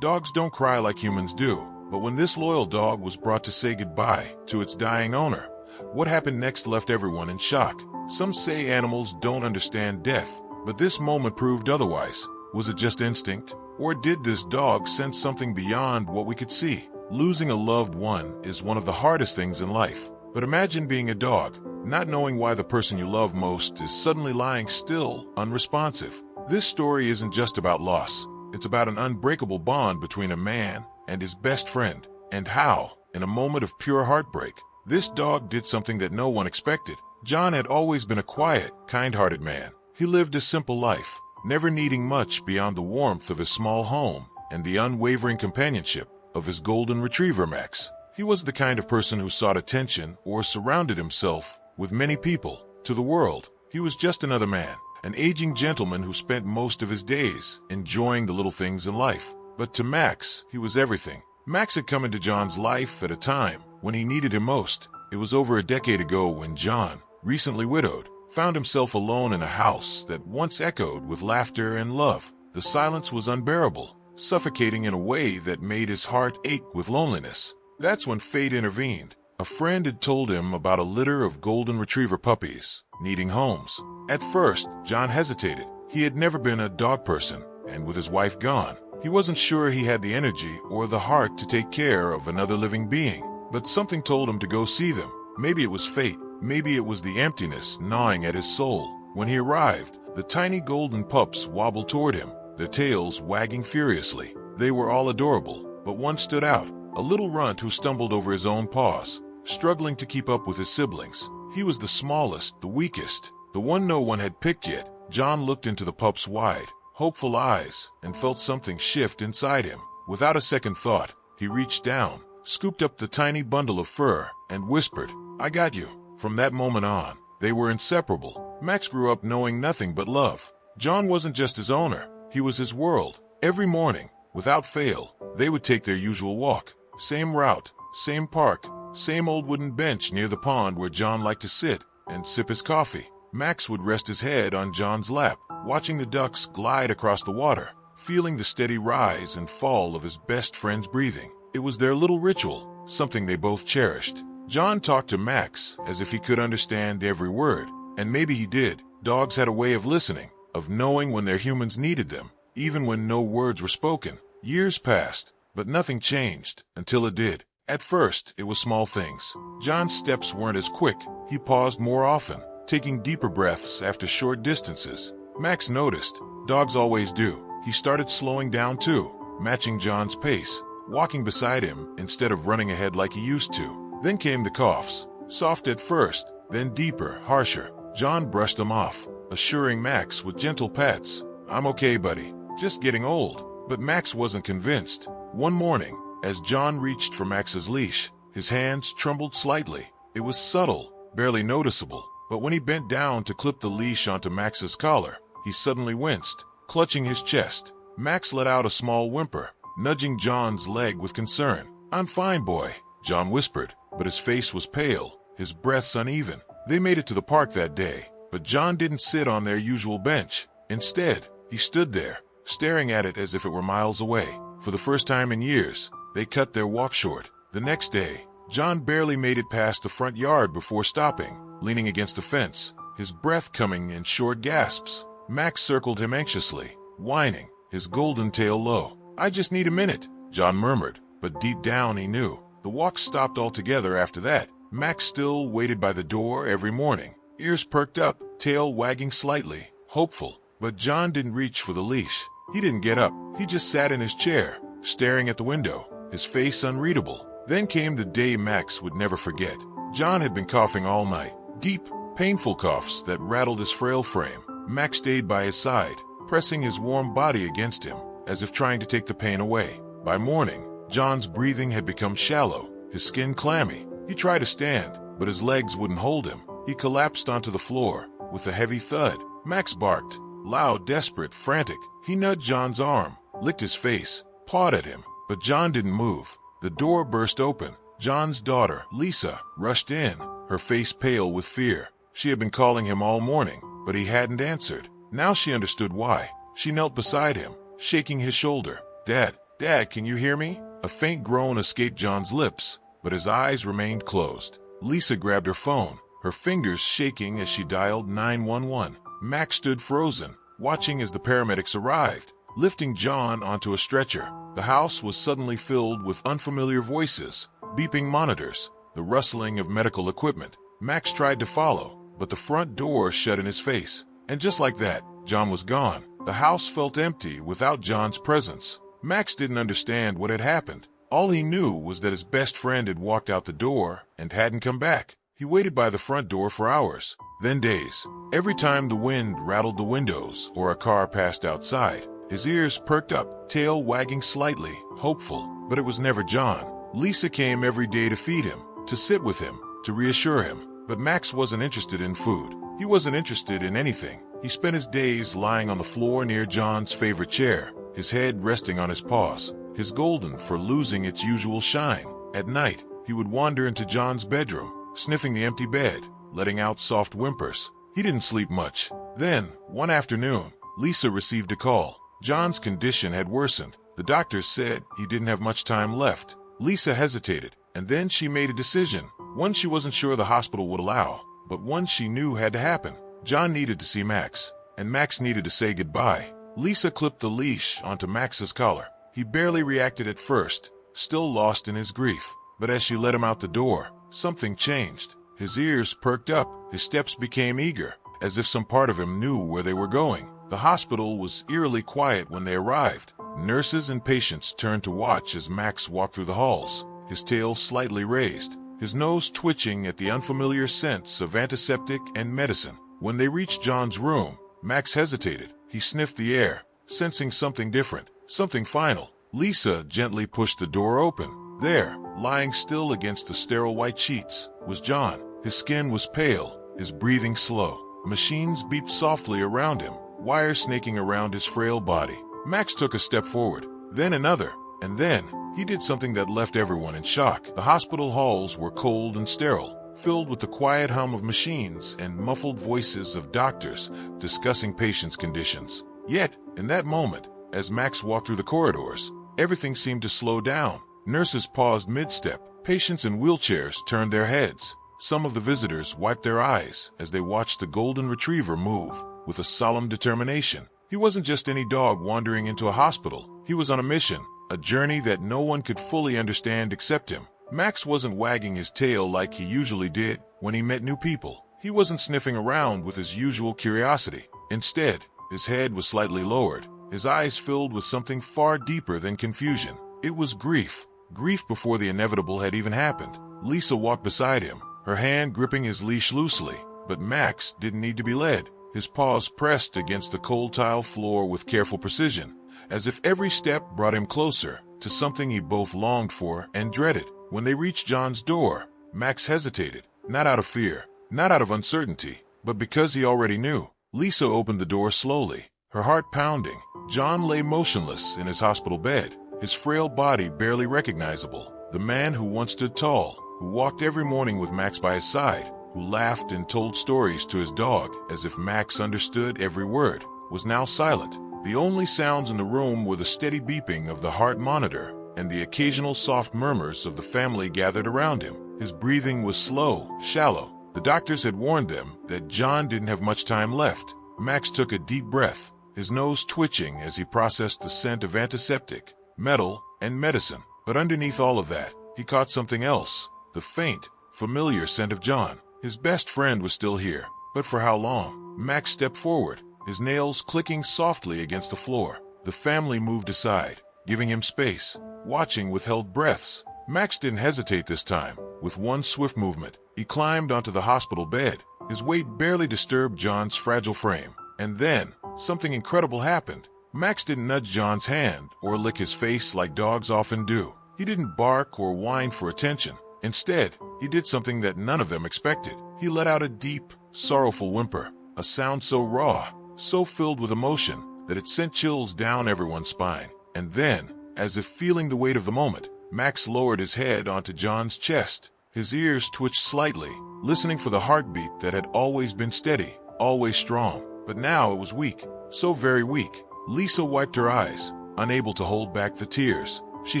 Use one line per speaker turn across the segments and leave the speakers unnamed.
Dogs don't cry like humans do, but when this loyal dog was brought to say goodbye to its dying owner, what happened next left everyone in shock. Some say animals don't understand death, but this moment proved otherwise. Was it just instinct? Or did this dog sense something beyond what we could see? Losing a loved one is one of the hardest things in life. But imagine being a dog, not knowing why the person you love most is suddenly lying still, unresponsive. This story isn't just about loss. It's about an unbreakable bond between a man and his best friend, and how, in a moment of pure heartbreak, this dog did something that no one expected. John had always been a quiet, kind-hearted man. He lived a simple life, never needing much beyond the warmth of his small home and the unwavering companionship of his golden retriever Max. He was the kind of person who sought attention or surrounded himself with many people. To the world, he was just another man, an aging gentleman who spent most of his days enjoying the little things in life. But to Max, he was everything. Max had come into John's life at a time when he needed him most. It was over a decade ago when John, recently widowed, found himself alone in a house that once echoed with laughter and love. The silence was unbearable, suffocating in a way that made his heart ache with loneliness. That's when fate intervened. A friend had told him about a litter of golden retriever puppies needing homes. At first, John hesitated. He had never been a dog person, and with his wife gone, he wasn't sure he had the energy or the heart to take care of another living being. But something told him to go see them. Maybe it was fate. Maybe it was the emptiness gnawing at his soul. When he arrived, the tiny golden pups wobbled toward him, their tails wagging furiously. They were all adorable, but one stood out, a little runt who stumbled over his own paws, struggling to keep up with his siblings. He was the smallest, the weakest, the one no one had picked yet. John looked into the pup's wide, hopeful eyes and felt something shift inside him. Without a second thought, he reached down, scooped up the tiny bundle of fur, and whispered, "I got you." From that moment on, they were inseparable. Max grew up knowing nothing but love. John wasn't just his owner, he was his world. Every morning, without fail, they would take their usual walk. Same route, same park, same old wooden bench near the pond where John liked to sit and sip his coffee. Max would rest his head on John's lap, watching the ducks glide across the water, feeling the steady rise and fall of his best friend's breathing. It was their little ritual, something they both cherished. John talked to Max as if he could understand every word, and maybe he did. Dogs had a way of listening, of knowing when their humans needed them, even when no words were spoken. Years passed, but nothing changed until it did. At first, it was small things. John's steps weren't as quick. He paused more often, taking deeper breaths after short distances. Max noticed. Dogs always do. He started slowing down too, matching John's pace, walking beside him instead of running ahead like he used to. Then came the coughs, soft at first, then deeper, harsher. John brushed them off, assuring Max with gentle pats, "I'm okay, buddy, just getting old." But Max wasn't convinced. One morning, as John reached for Max's leash, his hands trembled slightly. It was subtle, barely noticeable, but when he bent down to clip the leash onto Max's collar, he suddenly winced, clutching his chest. Max let out a small whimper, nudging John's leg with concern. "I'm fine, boy," John whispered, but his face was pale, his breaths uneven. They made it to the park that day, but John didn't sit on their usual bench. Instead, he stood there, staring at it as if it were miles away. For the first time in years, they cut their walk short. The next day, John barely made it past the front yard before stopping, leaning against the fence, his breath coming in short gasps. Max circled him anxiously, whining, his golden tail low. "I just need a minute," John murmured, but deep down he knew. The walk stopped altogether after that. Max still waited by the door every morning, ears perked up, tail wagging slightly, hopeful. But John didn't reach for the leash. He didn't get up. He just sat in his chair, staring at the window, his face unreadable. Then came the day Max would never forget. John had been coughing all night, deep, painful coughs that rattled his frail frame. Max stayed by his side, pressing his warm body against him, as if trying to take the pain away. By morning, John's breathing had become shallow, his skin clammy. He tried to stand, but his legs wouldn't hold him. He collapsed onto the floor with a heavy thud. Max barked, loud, desperate, frantic. He nudged John's arm, licked his face, pawed at him, but John didn't move. The door burst open. John's daughter, Lisa, rushed in, her face pale with fear. She had been calling him all morning, but he hadn't answered. Now she understood why. She knelt beside him, shaking his shoulder. "Dad, Dad, can you hear me? A faint groan escaped John's lips, but his eyes remained closed. Lisa grabbed her phone, her fingers shaking as she dialed 911. Max stood frozen, watching as the paramedics arrived, lifting John onto a stretcher. The house was suddenly filled with unfamiliar voices, beeping monitors, the rustling of medical equipment. Max tried to follow, but the front door shut in his face. And just like that, John was gone. The house felt empty without John's presence. Max didn't understand what had happened. All he knew was that his best friend had walked out the door and hadn't come back. He waited by the front door for hours, then days. Every time the wind rattled the windows or a car passed outside, his ears perked up, tail wagging slightly, hopeful. But it was never John. Lisa came every day to feed him, to sit with him, to reassure him. But Max wasn't interested in food. He wasn't interested in anything. He spent his days lying on the floor near John's favorite chair, his head resting on his paws, his golden fur losing its usual shine. At night, he would wander into John's bedroom, sniffing the empty bed, letting out soft whimpers. He didn't sleep much. Then, one afternoon, Lisa received a call. John's condition had worsened. The doctors said he didn't have much time left. Lisa hesitated, and then she made a decision, one she wasn't sure the hospital would allow, but one she knew had to happen. John needed to see Max, and Max needed to say goodbye. Lisa clipped the leash onto Max's collar. He barely reacted at first, still lost in his grief. But as she let him out the door, something changed. His ears perked up, his steps became eager, as if some part of him knew where they were going. The hospital was eerily quiet when they arrived. Nurses and patients turned to watch as Max walked through the halls, his tail slightly raised, his nose twitching at the unfamiliar scents of antiseptic and medicine. When they reached John's room, Max hesitated. He sniffed the air, sensing something different, something final. Lisa gently pushed the door open. There, lying still against the sterile white sheets, was John. His skin was pale, his breathing slow. Machines beeped softly around him, wires snaking around his frail body. Max took a step forward, then another, and then he did something that left everyone in shock. The hospital halls were cold and sterile, filled with the quiet hum of machines and muffled voices of doctors discussing patients' conditions. Yet, in that moment, as Max walked through the corridors, everything seemed to slow down. Nurses paused mid-step. Patients in wheelchairs turned their heads. Some of the visitors wiped their eyes as they watched the golden retriever move with a solemn determination. He wasn't just any dog wandering into a hospital. He was on a mission, a journey that no one could fully understand except him. Max wasn't wagging his tail like he usually did when he met new people. He wasn't sniffing around with his usual curiosity. Instead, his head was slightly lowered, his eyes filled with something far deeper than confusion. It was grief. Grief before the inevitable had even happened. Lisa walked beside him, her hand gripping his leash loosely, but Max didn't need to be led. His paws pressed against the cold tile floor with careful precision, as if every step brought him closer to something he both longed for and dreaded. When they reached John's door, Max hesitated, not out of fear, not out of uncertainty, but because he already knew. Lisa opened the door slowly, her heart pounding. John lay motionless in his hospital bed, his frail body barely recognizable. The man who once stood tall, who walked every morning with Max by his side, who laughed and told stories to his dog as if Max understood every word, was now silent. The only sounds in the room were the steady beeping of the heart monitor and the occasional soft murmurs of the family gathered around him. His breathing was slow, shallow. The doctors had warned them that John didn't have much time left. Max took a deep breath, his nose twitching as he processed the scent of antiseptic, metal, and medicine. But underneath all of that, he caught something else, the faint, familiar scent of John. His best friend was still here, but for how long? Max stepped forward, his nails clicking softly against the floor. The family moved aside, giving him space, watching with held breaths. Max didn't hesitate this time. With one swift movement, he climbed onto the hospital bed. His weight barely disturbed John's fragile frame. And then, something incredible happened. Max didn't nudge John's hand or lick his face like dogs often do. He didn't bark or whine for attention. Instead, he did something that none of them expected. He let out a deep, sorrowful whimper, a sound so raw, so filled with emotion, that it sent chills down everyone's spine. And then, as if feeling the weight of the moment, Max lowered his head onto John's chest. His ears twitched slightly, listening for the heartbeat that had always been steady, always strong. But now it was weak, so very weak. Lisa wiped her eyes, unable to hold back the tears. She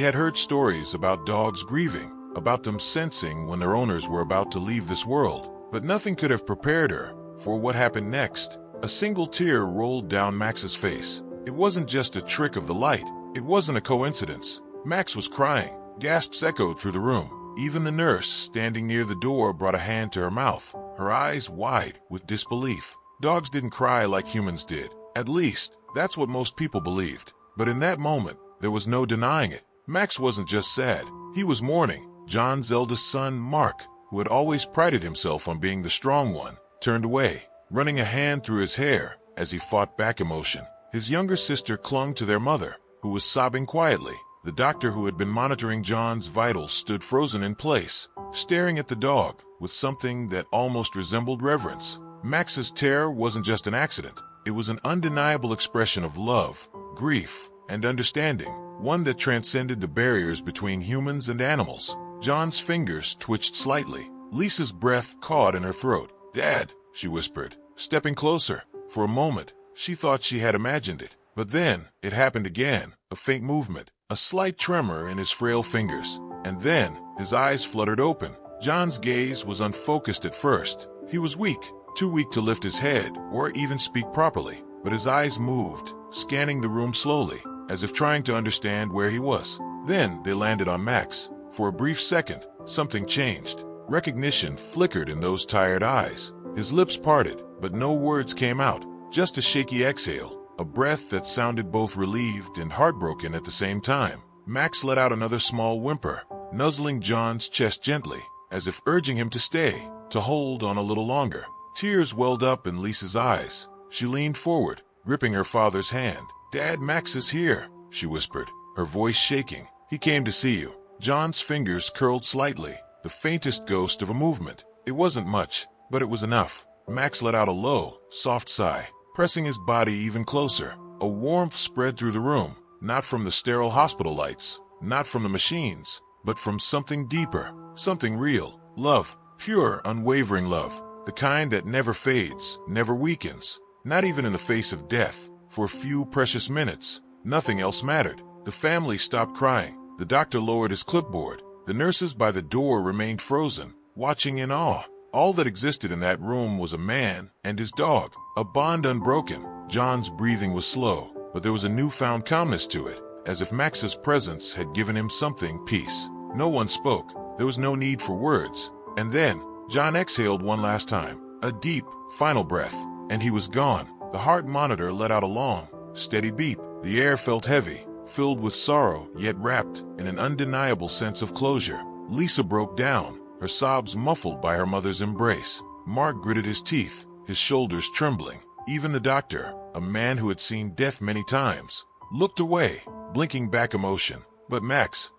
had heard stories about dogs grieving, about them sensing when their owners were about to leave this world, but nothing could have prepared her for what happened next. A single tear rolled down Max's face. It wasn't just a trick of the light. It wasn't a coincidence. Max was crying. Gasps echoed through the room. Even the nurse standing near the door brought a hand to her mouth, her eyes wide with disbelief. Dogs didn't cry like humans did. At least, that's what most people believed. But in that moment, there was no denying it. Max wasn't just sad. He was mourning. John's eldest son, Mark, who had always prided himself on being the strong one, turned away, running a hand through his hair as he fought back emotion. His younger sister clung to their mother, who was sobbing quietly. The doctor who had been monitoring John's vitals stood frozen in place, staring at the dog with something that almost resembled reverence. Max's terror wasn't just an accident. It was an undeniable expression of love, grief, and understanding, one that transcended the barriers between humans and animals. John's fingers twitched slightly. Lisa's breath caught in her throat. "Dad," she whispered, stepping closer. For a moment, she thought she had imagined it. But then, it happened again, a faint movement, a slight tremor in his frail fingers. And then, his eyes fluttered open. John's gaze was unfocused at first. He was weak, too weak to lift his head or even speak properly. But his eyes moved, scanning the room slowly, as if trying to understand where he was. Then, they landed on Max. For a brief second, something changed. Recognition flickered in those tired eyes. His lips parted, but no words came out, just a shaky exhale. A breath that sounded both relieved and heartbroken at the same time. Max let out another small whimper, nuzzling John's chest gently, as if urging him to stay, to hold on a little longer. Tears welled up in Lisa's eyes. She leaned forward, gripping her father's hand. "Dad, Max is here," she whispered, her voice shaking. "He came to see you." John's fingers curled slightly, the faintest ghost of a movement. It wasn't much, but it was enough. Max let out a low, soft sigh, pressing his body even closer. A warmth spread through the room, not from the sterile hospital lights, not from the machines, but from something deeper, something real. Love, pure, unwavering love, the kind that never fades, never weakens, not even in the face of death. For a few precious minutes, nothing else mattered. The family stopped crying. The doctor lowered his clipboard. The nurses by the door remained frozen, watching in awe. All that existed in that room was a man and his dog, a bond unbroken. John's breathing was slow, but there was a newfound calmness to it, as if Max's presence had given him something, peace. No one spoke. There was no need for words. And then, John exhaled one last time, a deep, final breath, and he was gone. The heart monitor let out a long, steady beep. The air felt heavy, filled with sorrow, yet wrapped in an undeniable sense of closure. Lisa broke down, her sobs muffled by her mother's embrace. Mark gritted his teeth, his shoulders trembling. Even the doctor, a man who had seen death many times, looked away, blinking back emotion. But Max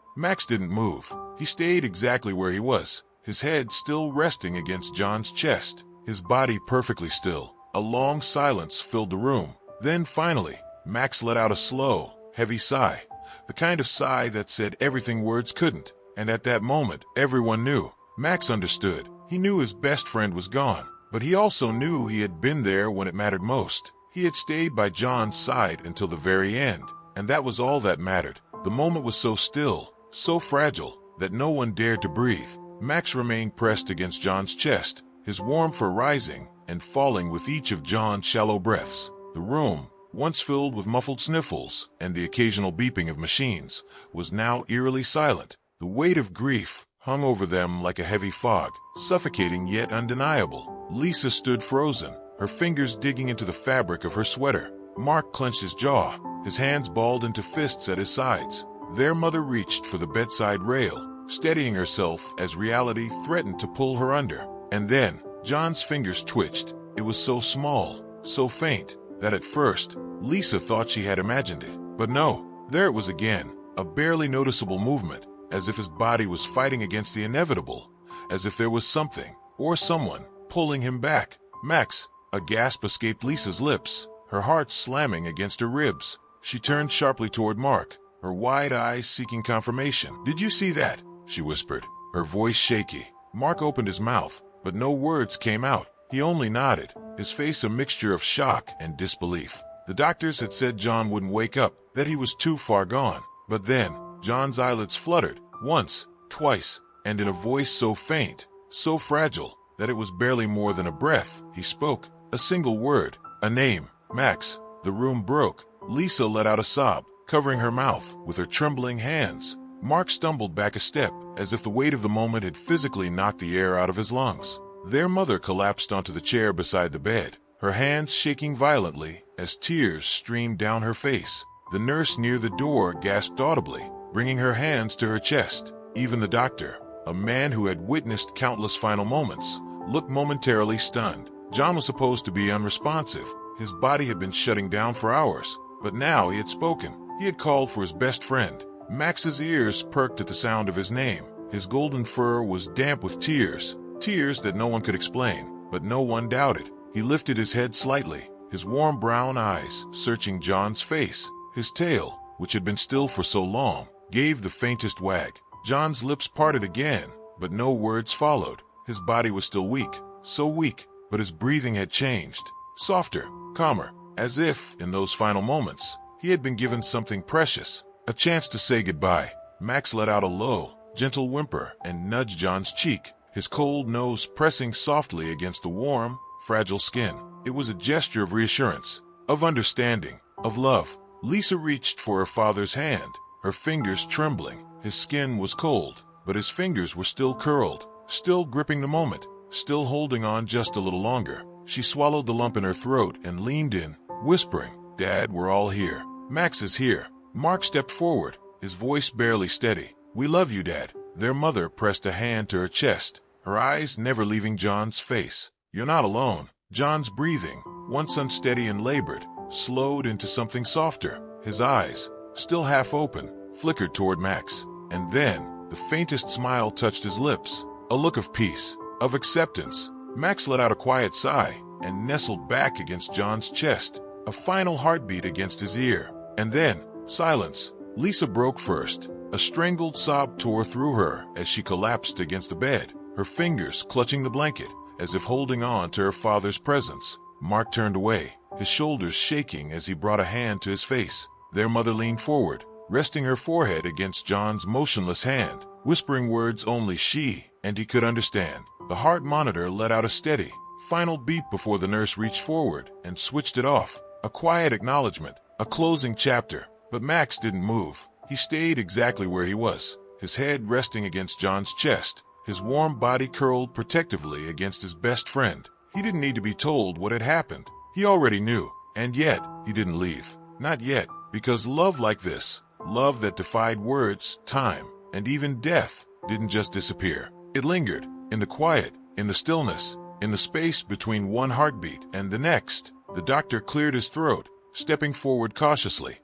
didn't move. He stayed exactly where he was, his head still resting against John's chest, his body perfectly still. A long silence filled the room. Then finally, Max let out a slow, heavy sigh, the kind of sigh that said everything words couldn't. And at that moment, everyone knew. Max understood. He knew his best friend was gone, but he also knew he had been there when it mattered most. He had stayed by John's side until the very end, and that was all that mattered. The moment was so still, so fragile, that no one dared to breathe. Max remained pressed against John's chest, his warmth rising and falling with each of John's shallow breaths. The room, once filled with muffled sniffles and the occasional beeping of machines, was now eerily silent. The weight of grief hung over them like a heavy fog, suffocating yet undeniable. Lisa stood frozen, her fingers digging into the fabric of her sweater. Mark clenched his jaw, his hands balled into fists at his sides. Their mother reached for the bedside rail, steadying herself as reality threatened to pull her under. And then, John's fingers twitched. It was so small, so faint, that at first, Lisa thought she had imagined it. But no, there it was again, a barely noticeable movement, as if his body was fighting against the inevitable, as if there was something, or someone, pulling him back. Max, a gasp escaped Lisa's lips, her heart slamming against her ribs. She turned sharply toward Mark, her wide eyes seeking confirmation. "Did you see that?" she whispered, her voice shaky. Mark opened his mouth, but no words came out. He only nodded, his face a mixture of shock and disbelief. The doctors had said John wouldn't wake up, that he was too far gone. But then, John's eyelids fluttered, once, twice, and in a voice so faint, so fragile, that it was barely more than a breath, he spoke. A single word, a name, Max. The room broke. Lisa let out a sob, covering her mouth with her trembling hands. Mark stumbled back a step, as if the weight of the moment had physically knocked the air out of his lungs. Their mother collapsed onto the chair beside the bed, her hands shaking violently as tears streamed down her face. The nurse near the door gasped audibly, bringing her hands to her chest. Even the doctor, a man who had witnessed countless final moments, looked momentarily stunned. John was supposed to be unresponsive. His body had been shutting down for hours, but now he had spoken. He had called for his best friend. Max's ears perked at the sound of his name. His golden fur was damp with tears, tears that no one could explain, but no one doubted. He lifted his head slightly, his warm brown eyes searching John's face. His tail, which had been still for so long, gave the faintest wag. John's lips parted again, but no words followed. His body was still weak, so weak, but his breathing had changed. Softer, calmer, as if, in those final moments, he had been given something precious, a chance to say goodbye. Max let out a low, gentle whimper and nudged John's cheek, his cold nose pressing softly against the warm, fragile skin. It was a gesture of reassurance, of understanding, of love. Lisa reached for her father's hand, her fingers trembling. His skin was cold, but his fingers were still curled, still gripping the moment, still holding on just a little longer. She swallowed the lump in her throat and leaned in, whispering, "Dad, we're all here. Max is here." Mark stepped forward, his voice barely steady. "We love you, Dad." Their mother pressed a hand to her chest, her eyes never leaving John's face. "You're not alone." John's breathing, once unsteady and labored, slowed into something softer. His eyes, still half open, flickered toward Max. And then, the faintest smile touched his lips, a look of peace, of acceptance. Max let out a quiet sigh and nestled back against John's chest, a final heartbeat against his ear. And then, silence. Lisa broke first. A strangled sob tore through her as she collapsed against the bed, her fingers clutching the blanket, as if holding on to her father's presence. Mark turned away, his shoulders shaking as he brought a hand to his face. Their mother leaned forward, resting her forehead against John's motionless hand, whispering words only she and he could understand. The heart monitor let out a steady, final beat before the nurse reached forward and switched it off. A quiet acknowledgement, a closing chapter. But Max didn't move. He stayed exactly where he was, his head resting against John's chest, his warm body curled protectively against his best friend. He didn't need to be told what had happened. He already knew, and yet he didn't leave. Not yet, because love like this, love that defied words, time, and even death, didn't just disappear. It lingered, in the quiet, in the stillness, in the space between one heartbeat and the next. The doctor cleared his throat, stepping forward cautiously.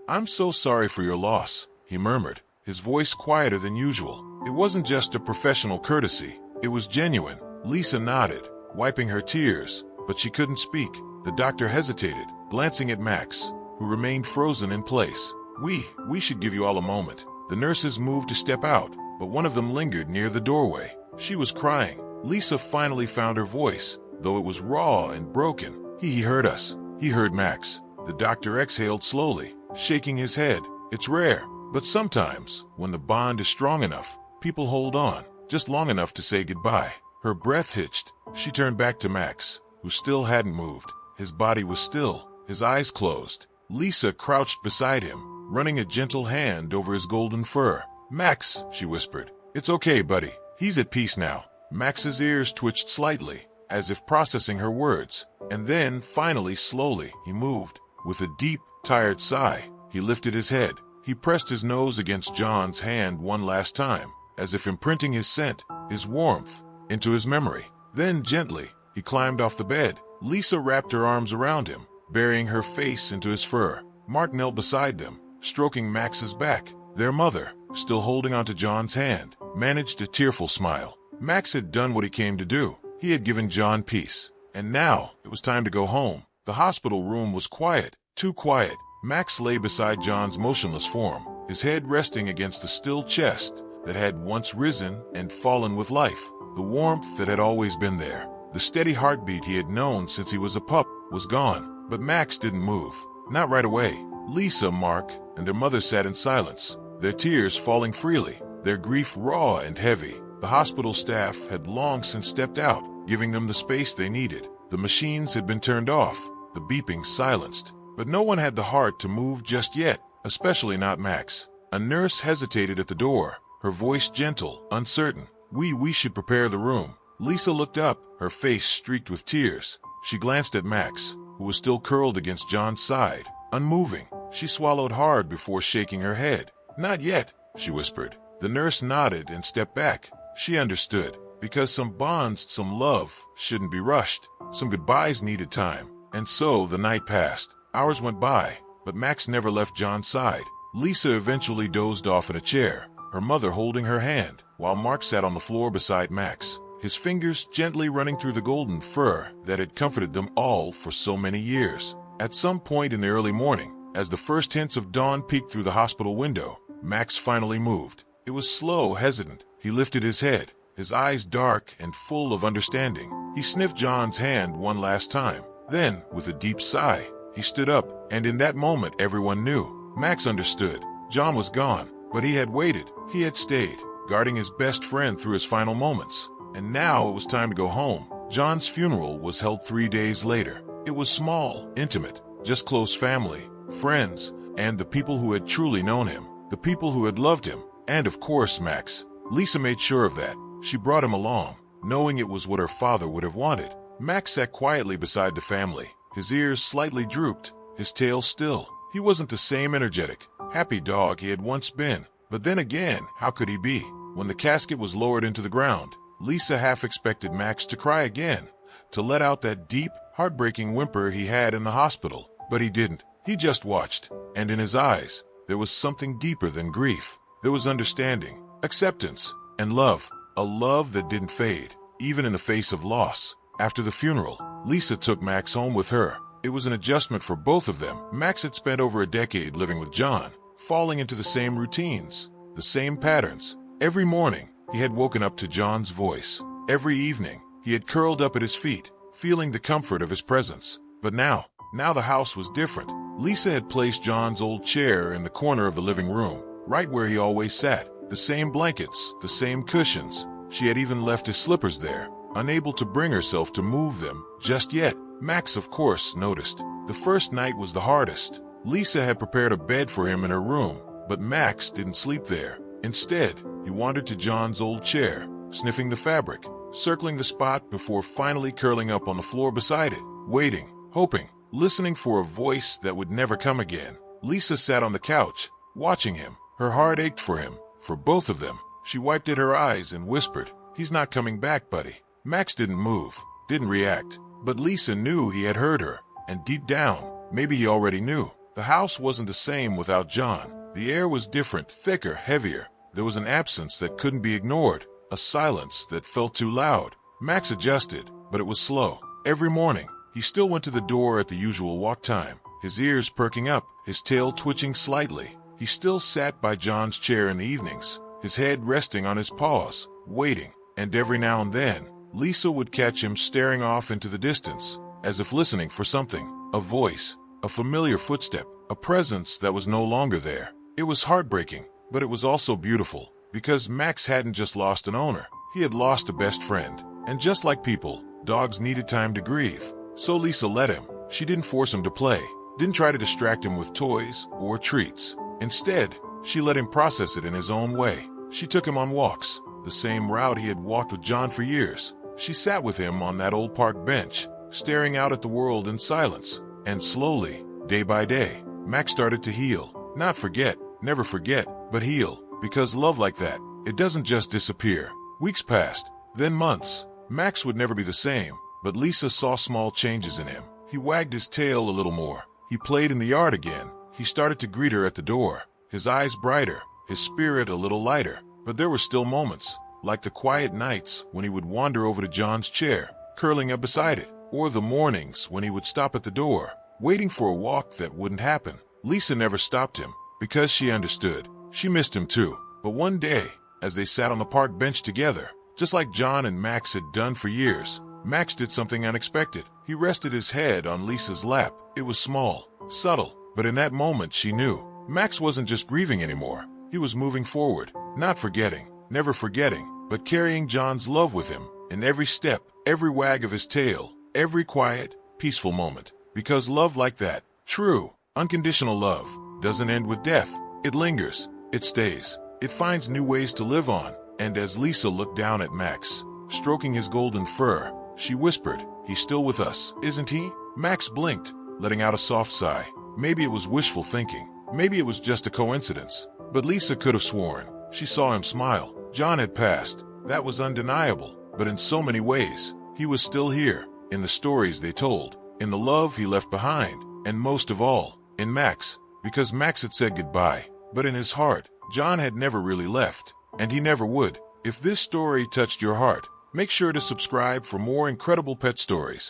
I'm so sorry for your loss," he murmured, his voice quieter than usual. It wasn't just a professional courtesy, it was genuine. Lisa nodded, wiping her tears, but she couldn't speak. The doctor hesitated, glancing at Max, who remained frozen in place. We should give you all a moment." The nurses moved to step out, but one of them lingered near the doorway. She was crying. Lisa finally found her voice, though it was raw and broken. He heard us. He heard Max. The doctor exhaled slowly, shaking his head. "It's rare, but sometimes, when the bond is strong enough, people hold on, just long enough to say goodbye." Her breath hitched. She turned back to Max, who still hadn't moved. His body was still, his eyes closed. Lisa crouched beside him, running a gentle hand over his golden fur. "Max," she whispered. "It's okay, buddy. He's at peace now." Max's ears twitched slightly, as if processing her words. And then, finally, slowly, he moved. With a deep, tired sigh, he lifted his head. He pressed his nose against John's hand one last time, as if imprinting his scent, his warmth, into his memory. Then, gently, he climbed off the bed. Lisa wrapped her arms around him, burying her face into his fur. Mark knelt beside them, stroking Max's back. Their mother, still holding onto John's hand, managed a tearful smile. Max had done what he came to do. He had given John peace. And now, it was time to go home. The hospital room was quiet, too quiet. Max lay beside John's motionless form, his head resting against the still chest that had once risen and fallen with life. The warmth that had always been there, the steady heartbeat he had known since he was a pup, was gone. But Max didn't move. Not right away. Lisa, Mark, and their mother sat in silence, their tears falling freely, their grief raw and heavy. The hospital staff had long since stepped out, giving them the space they needed. The machines had been turned off, the beeping silenced. But no one had the heart to move just yet, especially not Max. A nurse hesitated at the door, her voice gentle, uncertain. We should prepare the room." Lisa looked up, her face streaked with tears. She glanced at Max, who was still curled against John's side, unmoving. She swallowed hard before shaking her head. "Not yet," she whispered. The nurse nodded and stepped back. She understood, because some bonds, some love, shouldn't be rushed. Some goodbyes needed time. And so the night passed. Hours went by, but Max never left John's side. Lisa eventually dozed off in a chair, her mother holding her hand, while Mark sat on the floor beside Max, his fingers gently running through the golden fur that had comforted them all for so many years. At some point in the early morning, as the first hints of dawn peeked through the hospital window, Max finally moved. It was slow, hesitant. He lifted his head, his eyes dark and full of understanding. He sniffed John's hand one last time. Then, with a deep sigh, he stood up, and in that moment everyone knew. Max understood. John was gone, but he had waited. He had stayed, guarding his best friend through his final moments. And now it was time to go home. John's funeral was held 3 days later. It was small, intimate, just close family, friends, and the people who had truly known him, the people who had loved him, and of course Max. Lisa made sure of that. She brought him along, knowing it was what her father would have wanted. Max sat quietly beside the family, his ears slightly drooped, his tail still. He wasn't the same energetic, happy dog he had once been. But then again, how could he be? When the casket was lowered into the ground, Lisa half expected Max to cry again, to let out that deep, heartbreaking whimper he had in the hospital. But he didn't. He just watched, and in his eyes, there was something deeper than grief. There was understanding, acceptance, and love. A love that didn't fade, even in the face of loss. After the funeral, Lisa took Max home with her. It was an adjustment for both of them. Max had spent over a decade living with John, falling into the same routines, the same patterns. Every morning, he had woken up to John's voice. Every evening, he had curled up at his feet, feeling the comfort of his presence. But now the house was different. Lisa had placed John's old chair in the corner of the living room, right where he always sat. The same blankets, the same cushions. She had even left his slippers there, unable to bring herself to move them just yet. Max, of course, noticed. The first night was the hardest. Lisa had prepared a bed for him in her room, but Max didn't sleep there. Instead, he wandered to John's old chair, sniffing the fabric, circling the spot before finally curling up on the floor beside it, waiting, hoping, listening for a voice that would never come again. Lisa sat on the couch, watching him. Her heart ached for him, for both of them. She wiped at her eyes and whispered, "He's not coming back, buddy." Max didn't move, didn't react, but Lisa knew he had heard her, and deep down, maybe he already knew. The house wasn't the same without John. The air was different, thicker, heavier. There was an absence that couldn't be ignored, a silence that felt too loud. Max adjusted, but it was slow. Every morning, he still went to the door at the usual walk time, his ears perking up, his tail twitching slightly. He still sat by John's chair in the evenings, his head resting on his paws, waiting. And every now and then, Lisa would catch him staring off into the distance, as if listening for something, a voice, a familiar footstep, a presence that was no longer there. It was heartbreaking, but it was also beautiful, because Max hadn't just lost an owner, he had lost a best friend. And just like people, dogs needed time to grieve. So Lisa let him. She didn't force him to play, didn't try to distract him with toys or treats. Instead, she let him process it in his own way. She took him on walks, the same route he had walked with John for years. She sat with him on that old park bench, staring out at the world in silence. And slowly, day by day, Max started to heal. Not forget, never forget, but heal. Because love like that, it doesn't just disappear. Weeks passed, then months. Max would never be the same, but Lisa saw small changes in him. He wagged his tail a little more. He played in the yard again. He started to greet her at the door, his eyes brighter, his spirit a little lighter. But there were still moments, like the quiet nights when he would wander over to John's chair, curling up beside it, or the mornings when he would stop at the door, waiting for a walk that wouldn't happen. Lisa never stopped him, because she understood. She missed him too. But one day, as they sat on the park bench together, just like John and Max had done for years, Max did something unexpected. He rested his head on Lisa's lap. It was small, subtle, but in that moment she knew. Max wasn't just grieving anymore. He was moving forward, not forgetting, never forgetting, but carrying John's love with him in every step, every wag of his tail, every quiet, peaceful moment. Because love like that, true, unconditional love, doesn't end with death. It lingers, it stays, it finds new ways to live on. And as Lisa looked down at Max, stroking his golden fur, she whispered, "He's still with us, isn't he?" Max blinked, letting out a soft sigh. Maybe it was wishful thinking. Maybe it was just a coincidence. But Lisa could have sworn. She saw him smile. John had passed. That was undeniable. But in so many ways, he was still here, in the stories they told, in the love he left behind, and most of all, in Max, because Max had said goodbye. But in his heart, John had never really left, and he never would. If this story touched your heart, make sure to subscribe for more incredible pet stories.